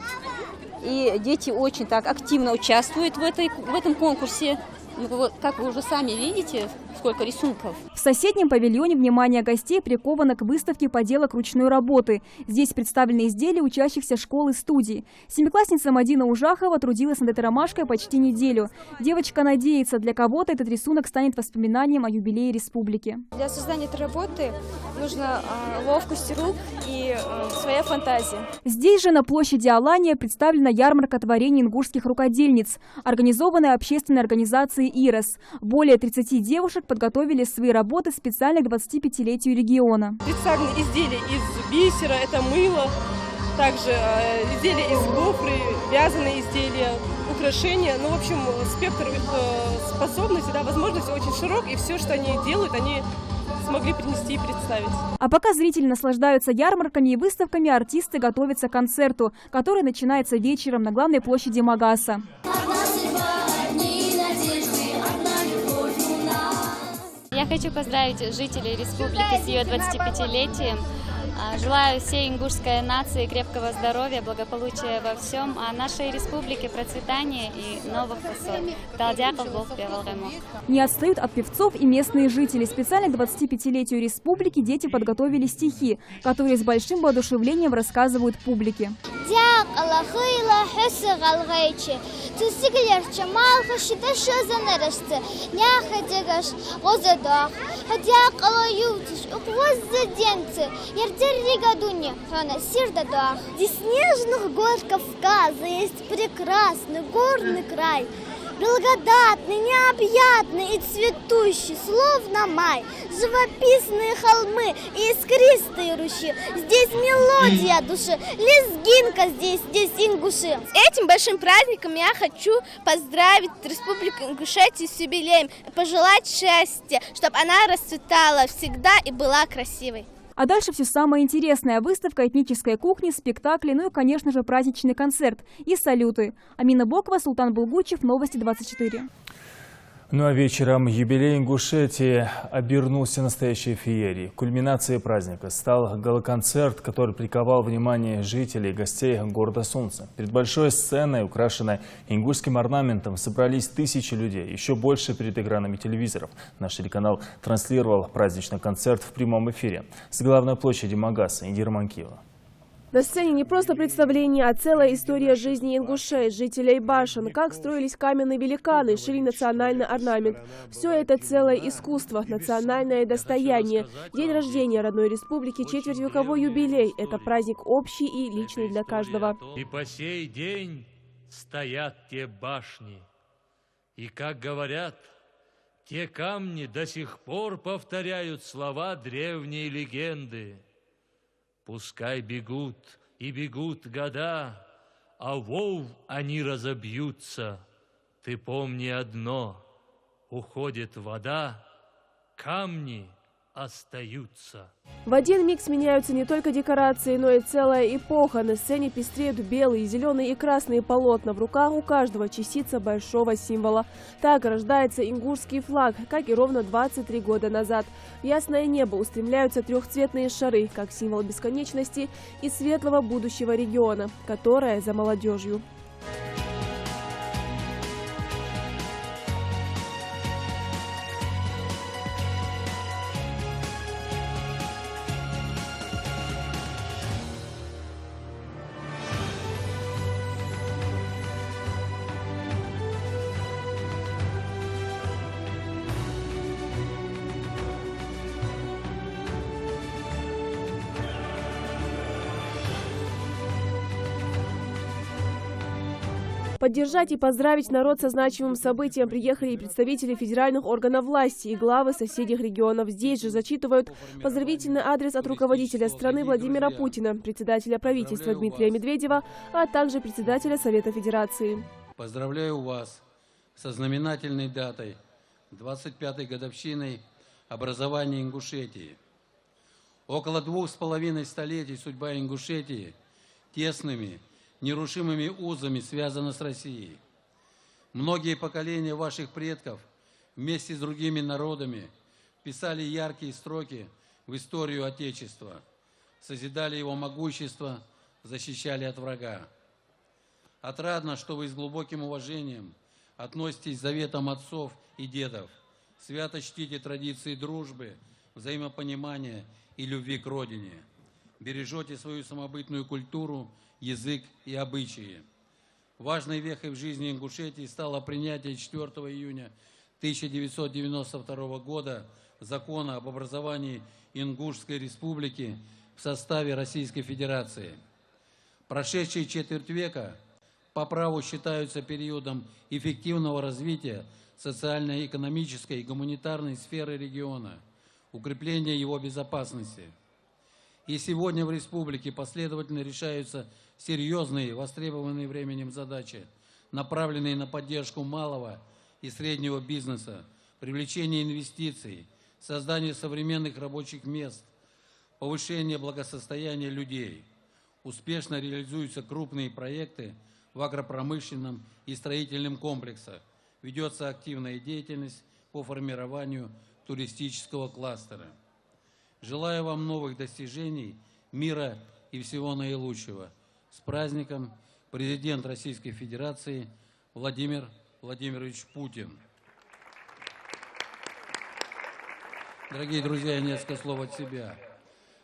и дети очень так активно участвуют в этом конкурсе. Ну, вот, как вы уже сами видите, сколько рисунков. В соседнем павильоне внимание гостей приковано к выставке поделок ручной работы. Здесь представлены изделия учащихся школ и студий. Семиклассница Мадина Ужахова трудилась над этой ромашкой почти неделю. Девочка надеется, для кого-то этот рисунок станет воспоминанием о юбилее республики. Для создания этой работы нужна ловкость рук и своя фантазия. Здесь же, на площади Алания, представлена ярмарка творений ингушских рукодельниц, организованная общественной организацией «Ирос». Более 30 девушек подготовили свои работы специально к 25-летию региона. Представлены изделия из бисера, это мыло, также изделия из гофры, вязаные изделия, украшения. Ну, в общем, спектр их способностей, возможностей очень широк, и все, что они делают, они смогли принести и представить. А пока зрители наслаждаются ярмарками и выставками, артисты готовятся к концерту, который начинается вечером на главной площади Магаса. Я хочу поздравить жителей республики с ее 25-летием. Желаю всей ингушской нации крепкого здоровья, благополучия во всем, а нашей республике процветания и новых высот. Не отстают от певцов и местные жители. Специально к 25-летию республики дети подготовили стихи, которые с большим воодушевлением рассказывают публике. Здесь снежных гор Кавказа есть прекрасный горный край, благодатный, необъятный и цветущий, словно май, живописные холмы и искристые ручьи. Здесь мелодия души, лезгинка здесь ингуши. С этим большим праздником я хочу поздравить Республику Ингушетию с юбилеем, пожелать счастья, чтобы она расцветала всегда и была красивой. А дальше все самое интересное. Выставка этнической кухни, спектакли, ну и, конечно же, праздничный концерт и салюты. Амина Бокова, Султан Булгучев, Новости 24. Ну а вечером юбилей Ингушетии обернулся настоящей феерией. Кульминацией праздника стал гала-концерт, который приковал внимание жителей и гостей города Солнца. Перед большой сценой, украшенной ингушским орнаментом, собрались тысячи людей. Еще больше перед экранами телевизоров. Наш телеканал транслировал праздничный концерт в прямом эфире. С главной площади Магаса Индира Манкиева. На сцене не просто представление, а целая история жизни ингушей, жителей башен, как строились каменные великаны, шили национальный орнамент. Все это целое искусство, национальное достояние. День рождения родной республики, четвертьвековой юбилей – это праздник общий и личный для каждого. И по сей день стоят те башни. И, как говорят, те камни до сих пор повторяют слова древней легенды. Пускай бегут и бегут года, а вов они разобьются. Ты помни одно: уходит вода, камни остаются. В один миг сменяются не только декорации, но и целая эпоха. На сцене пестреют белые, зеленые и красные полотна. В руках у каждого частица большого символа. Так рождается ингушский флаг, как и ровно 23 года назад. В ясное небо устремляются трехцветные шары, как символ бесконечности и светлого будущего региона, которое за молодежью. Поддержать и поздравить народ со значимым событием приехали и представители федеральных органов власти, и главы соседних регионов. Здесь же зачитывают поздравительный адрес от руководителя страны Владимира Путина, председателя правительства Дмитрия Медведева, а также председателя Совета Федерации. Поздравляю вас со знаменательной датой, 25-й годовщиной образования Ингушетии. Около 2,5 столетий судьба Ингушетии тесными, нерушимыми узами связана с Россией. Многие поколения ваших предков вместе с другими народами писали яркие строки в историю Отечества, созидали его могущество, защищали от врага. Отрадно, что вы с глубоким уважением относитесь к заветам отцов и дедов, свято чтите традиции дружбы, взаимопонимания и любви к родине, бережете свою самобытную культуру, язык и обычаи. Важной вехой в жизни Ингушетии стало принятие 4 июня 1992 года закона об образовании Ингушской республики в составе Российской Федерации. Прошедшие четверть века по праву считаются периодом эффективного развития социально-экономической и гуманитарной сферы региона, укрепления его безопасности. И сегодня в республике последовательно решаются серьезные, востребованные временем задачи, направленные на поддержку малого и среднего бизнеса, привлечение инвестиций, создание современных рабочих мест, повышение благосостояния людей. Успешно реализуются крупные проекты в агропромышленном и строительном комплексах. Ведется активная деятельность по формированию туристического кластера. Желаю вам новых достижений, мира и всего наилучшего. С праздником! Президент Российской Федерации Владимир Владимирович Путин. Дорогие друзья, несколько слов от себя.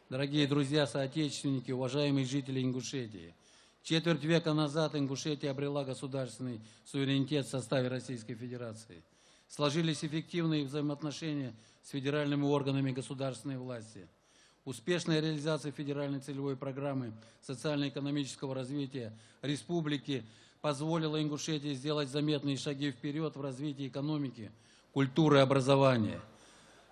Дорогие друзья, соотечественники, уважаемые жители Ингушетии. Четверть века назад Ингушетия обрела государственный суверенитет в составе Российской Федерации. Сложились эффективные взаимоотношения с федеральными органами государственной власти. Успешная реализация федеральной целевой программы социально-экономического развития республики позволила Ингушетии сделать заметные шаги вперед в развитии экономики, культуры и образования.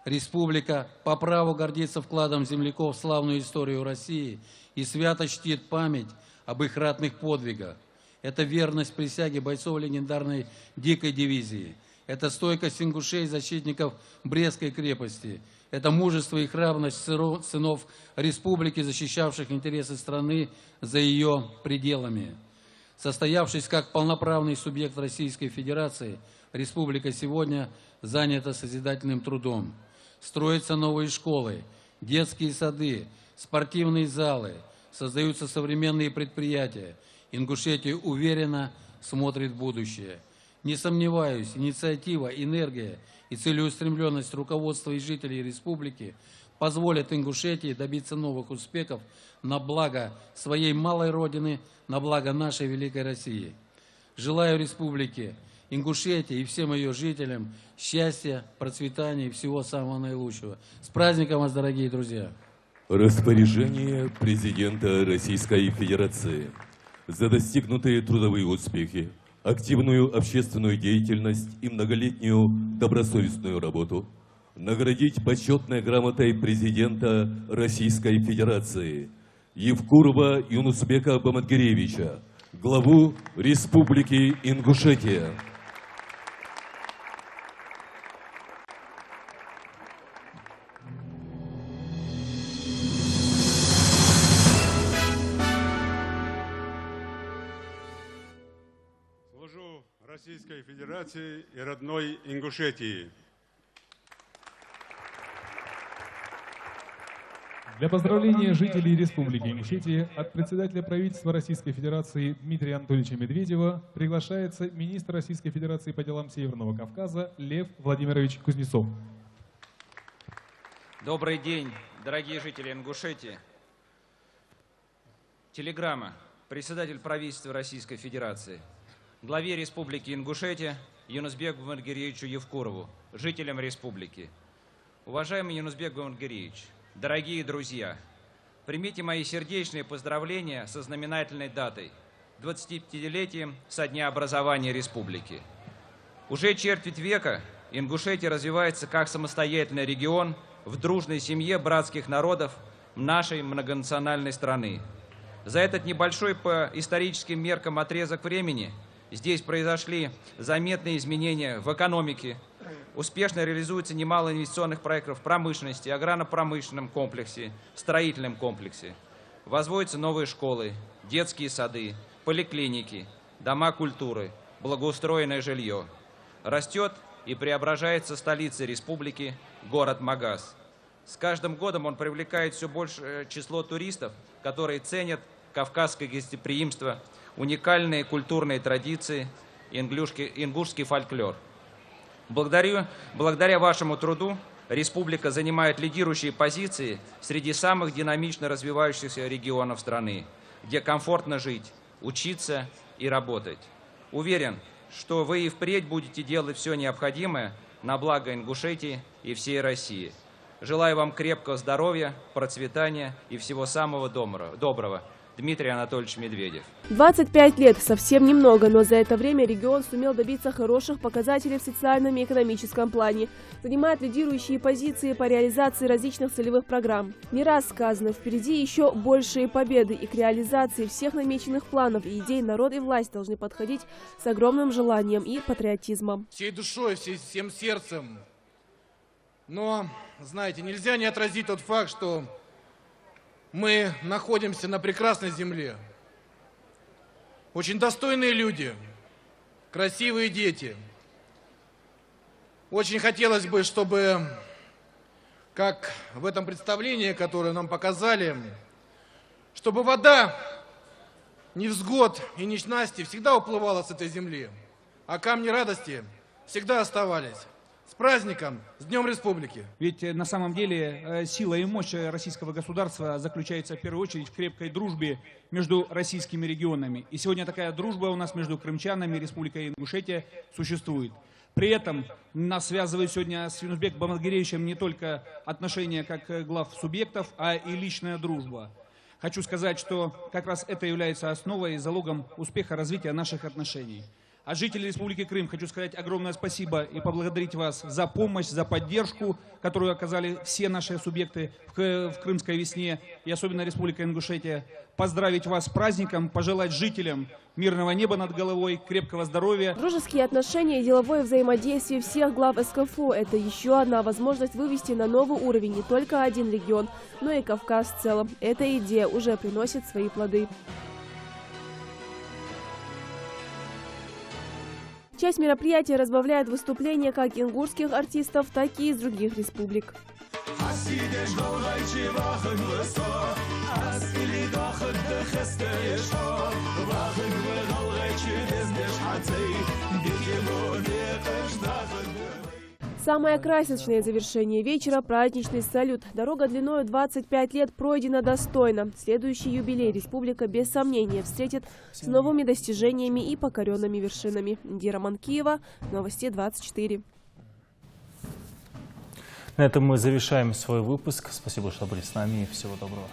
Республика по праву гордится вкладом земляков в славную историю России и свято чтит память об их ратных подвигах. Это верность присяге бойцов легендарной дикой дивизии. Это стойкость ингушей, защитников Брестской крепости. Это мужество и храбрость сынов республики, защищавших интересы страны за ее пределами. Состоявшись как полноправный субъект Российской Федерации, республика сегодня занята созидательным трудом. Строятся новые школы, детские сады, спортивные залы, создаются современные предприятия. Ингушетия уверенно смотрит в будущее. Не сомневаюсь, инициатива, энергия и целеустремленность руководства и жителей республики позволят Ингушетии добиться новых успехов на благо своей малой родины, на благо нашей великой России. Желаю республике Ингушетии и всем ее жителям счастья, процветания и всего самого наилучшего. С праздником вас, дорогие друзья! Распоряжение президента Российской Федерации. За достигнутые трудовые успехи, активную общественную деятельность и многолетнюю добросовестную работу наградить почетной грамотой президента Российской Федерации Евкурова Юнусбека Бамангеревича, главу Республики Ингушетия. Служу Российской Федерации и родной Ингушетии. Для поздравления жителей Республики Ингушетия от председателя правительства Российской Федерации Дмитрия Анатольевича Медведева приглашается министр Российской Федерации по делам Северного Кавказа Лев Владимирович Кузнецов. Добрый день, дорогие жители Ингушетии. Телеграмма. Председатель правительства Российской Федерации. Главе Республики Ингушетия Юнусбеку Бамангеревичу Евкурову, жителям республики. Уважаемый Юнусбек Бамангеревич, дорогие друзья, примите мои сердечные поздравления со знаменательной датой – 25-летием со дня образования республики. Уже четверть века Ингушетия развивается как самостоятельный регион в дружной семье братских народов нашей многонациональной страны. За этот небольшой по историческим меркам отрезок времени здесь произошли заметные изменения в экономике, успешно реализуется немало инвестиционных проектов в промышленности, аграрно-промышленном комплексе, строительном комплексе. Возводятся новые школы, детские сады, поликлиники, дома культуры, благоустроенное жилье. Растет и преображается столица республики, город Магаз. С каждым годом он привлекает все большее число туристов, которые ценят кавказское гостеприимство, уникальные культурные традиции ингушский фольклор. Благодаря вашему труду республика занимает лидирующие позиции среди самых динамично развивающихся регионов страны, где комфортно жить, учиться и работать. Уверен, что вы и впредь будете делать все необходимое на благо Ингушетии и всей России. Желаю вам крепкого здоровья, процветания и всего самого доброго. Дмитрий Анатольевич Медведев. 25 лет – совсем немного, но за это время регион сумел добиться хороших показателей в социальном и экономическом плане, занимает лидирующие позиции по реализации различных целевых программ. Не раз сказано, впереди еще большие победы, и к реализации всех намеченных планов и идей народ и власть должны подходить с огромным желанием и патриотизмом. Всей душой, всем сердцем. Но, знаете, нельзя не отразить тот факт, что мы находимся на прекрасной земле. Очень достойные люди, красивые дети. Очень хотелось бы, чтобы, как в этом представлении, которое нам показали, чтобы вода невзгод и несчастий всегда уплывала с этой земли, а камни радости всегда оставались. С праздником, с Днем Республики! Ведь на самом деле сила и мощь российского государства заключается в первую очередь в крепкой дружбе между российскими регионами. И сегодня такая дружба у нас между крымчанами и Республикой Ингушетия существует. При этом нас связывает сегодня с Юнусбеком Бамангереевичем не только отношения как глав субъектов, а и личная дружба. Хочу сказать, что как раз это является основой и залогом успеха развития наших отношений. А жителей Республики Крым хочу сказать огромное спасибо и поблагодарить вас за помощь, за поддержку, которую оказали все наши субъекты в крымской весне, и особенно Республика Ингушетия. Поздравить вас с праздником, пожелать жителям мирного неба над головой, крепкого здоровья. Дружеские отношения и деловое взаимодействие всех глав СКФУ – это еще одна возможность вывести на новый уровень не только один регион, но и Кавказ в целом. Эта идея уже приносит свои плоды. Часть мероприятия разбавляет выступления как ингушских артистов, так и из других республик. Самое красочное завершение вечера – праздничный салют. Дорога длиной 25 лет пройдена достойно. Следующий юбилей республика без сомнения встретит с новыми достижениями и покоренными вершинами. Индира Манкиева, Новости 24. На этом мы завершаем свой выпуск. Спасибо, что были с нами, и всего доброго.